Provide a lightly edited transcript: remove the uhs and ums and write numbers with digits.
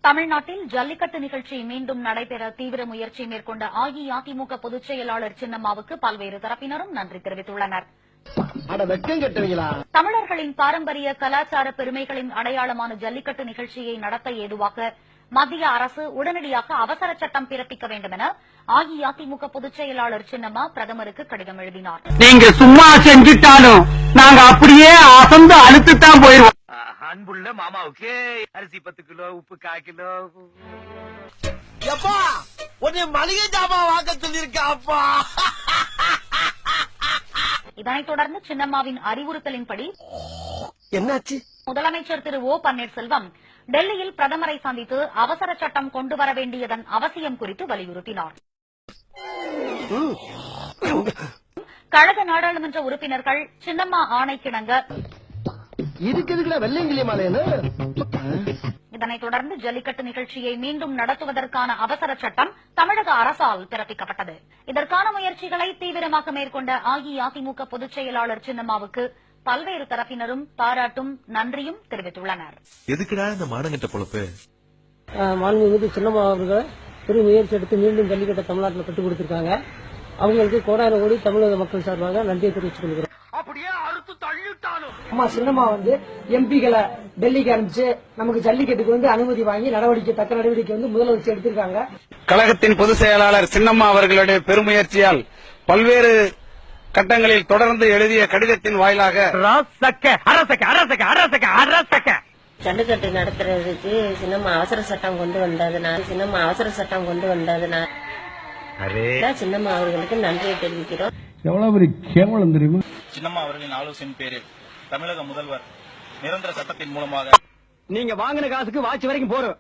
தமிழ்நாட்டில் ஜல்லிக்கட்டு நிகழ்ச்சி மீண்டும் நடைபெற தீவிர முயற்சி மேற்கொண்ட அஇஅதிமுக பொதுச் செயலாளர் சின்னம்மாவுக்கு பல்வேறு தரப்பினரும் நன்றி தெரிவித்துள்ளனர். தமிழர்களின் பாரம்பரிய கலாச்சார பெருமைகளின் அடையாளமான ஜல்லிக்கட்டு நிகழ்ச்சியை நடத்த ஏதுவாக மத்திய அரசு உடனடியாக அவசர சட்டம் பிறப்பிக்க வேண்டும் என அஇஅதிமுக பொதுச் செயலாளர் சின்னம்மா பிரதமருக்கு கடிதம் எழுதினார். நீங்க சும்மா செஞ்சுட்டாலும் நாங்க அப்படியே அசந்து அழுத்துத்தான் போயிருவோம். அன்புள்ள மாமாவுக்கு அரிசி 10 கிலோ, உப்பு 1/4 கிலோ. எப்பா உன்னை மளிகை ஜாமான் வாங்க சொல்லிருக்காப்பா. இதனைத் தொடர்ந்து சின்னம்மாவின் அறிவுறுத்தலின்படி என்னாச்சு? முதலமைச்சர் திரு ஓ பன்னீர்செல்வம் டெல்லியில் பிரதமரை சந்தித்து அவசர சட்டம் கொண்டு வர வேண்டியதன் அவசியம் குறித்து வலியுறுத்தினார். கழக நாடாளுமன்ற உறுப்பினர்கள் சின்னம்மா ஆணைக்கிணங்க இதனைத் தொடர்ந்து ஜல்லிக்கட்டு நிகழ்ச்சியை மீண்டும் நடத்துவதற்கான அவசர சட்டம் தமிழக அரசால் பிறப்பிக்கப்பட்டது. இதற்கான முயற்சிகளை தீவிரமாக மேற்கொண்ட அஇஅதிமுக பொதுச் செயலாளர் சின்னம்மாவுக்கு பல்வேறு தரப்பினரும் பாராட்டும் நன்றியும் தெரிவித்துள்ளனர். எதுக்குடா இந்த மானங்கட்ட பொழப்பு? மாண்புமிகு சின்னம்மா அவர்கள் பெரும் முயற்சி எடுத்து மீண்டும் ஜல்லிக்கட்டை தமிழ்நாட்டில் கட்டுக் கொடுத்திருக்காங்க. அவங்களுக்கு கோடான கோடி தமிழக மக்கள் சார்பாக நன்றியை தெரிவித்துக் கொள்கிறோம். அப்படியே அறுத்து தள்ளிட்டாலும் அம்மா சின்னம்மா எம்பிகளை டெல்லிக்கு அனுப்பிச்சு நமக்கு ஜல்லிக்கட்டுக்கு அனுமதி வாங்கி தக்க நடவடிக்கை முதலமைச்சர் எடுத்திருக்காங்க. கழகத்தின் பொதுச் செயலாளர் சின்னம்மா அவர்களுடைய பெருமுயற்சியால் பல்வேறு கட்டங்களில் தொடர்ந்து எழுதிய கடிதத்தின் வாயிலாக ஜல்லிக்கட்டு நடத்துறதுக்கு சின்னம்மா அவசர சட்டம் கொண்டு வந்ததுனால சின்னம்மா அவர்களுக்கு நன்றியை தெரிவிக்கிறோம். எவ்வளவு பெரிய கேவலம் தெரியுமா? சின்னம்மா அவர்களின் ஆலோசனை பேரில் தமிழக முதல்வர் நிரந்தர சட்டத்தின் மூலமாக நீங்க வாங்கின காசுக்கு வாட்சி வரைக்கும் போறோம்.